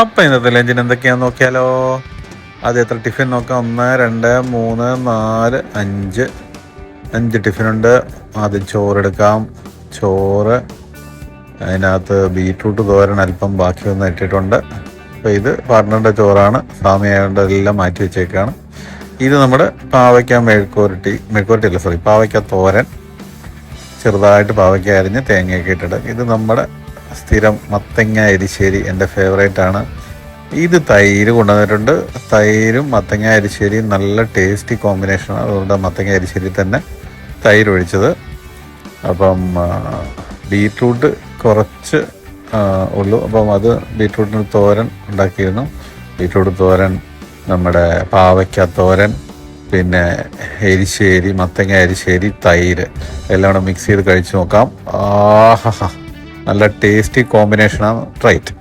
അപ്പം ഇന്നത്തെ ലഞ്ചിന് എന്തൊക്കെയാണെന്ന് നോക്കിയാലോ. അത് എത്ര ടിഫിൻ നോക്കാം. 1 2 3 4 5 ടിഫിനുണ്ട്. ആദ്യം ചോറെടുക്കാം. ചോറ്, അതിനകത്ത് ബീറ്റ്റൂട്ട് തോരൻ അല്പം ബാക്കി വന്ന് ഇട്ടിട്ടുണ്ട്. അപ്പോൾ ഇത് പാർട്ട്ണറുടെ ചോറാണ്. സാമിയായതുകൊണ്ട് എല്ലാം മാറ്റി വെച്ചേക്കാണ്. ഇത് നമ്മുടെ പാവയ്ക്ക പാവയ്ക്ക തോരൻ. ചെറുതായിട്ട് പാവയ്ക്ക അരിഞ്ഞ് തേങ്ങയൊക്കെ ഇട്ടിട്ട്. ഇത് നമ്മുടെ സ്ഥിരം മത്തങ്ങ എരിശ്ശേരി, എൻ്റെ ഫേവറേറ്റാണ്. ഇത് തൈര് കൊണ്ടുവന്നിട്ടുണ്ട്. തൈരും മത്തങ്ങ എരിശ്ശേരിയും നല്ല ടേസ്റ്റി കോമ്പിനേഷനാണ്. അതുകൊണ്ട് മത്തങ്ങ എരിശ്ശേരി തന്നെ തൈര് ഒഴിച്ചത്. അപ്പം ബീറ്റ്റൂട്ട് കുറച്ച് ഉള്ളൂ. അപ്പം അത് ബീറ്റ്റൂട്ടിന് തോരൻ ഉണ്ടാക്കിയിരുന്നു. ബീറ്റ്റൂട്ട് തോരൻ, നമ്മുടെ പാവയ്ക്ക തോരൻ, പിന്നെ എരിശ്ശേരി, മത്തങ്ങ എരിശ്ശേരി, തൈര് എല്ലാം കൂടെ മിക്സ് ചെയ്ത് കഴിച്ച് നോക്കാം. ആഹാ, നല്ല ടേസ്റ്റി കോമ്പിനേഷനാണ്. Try it.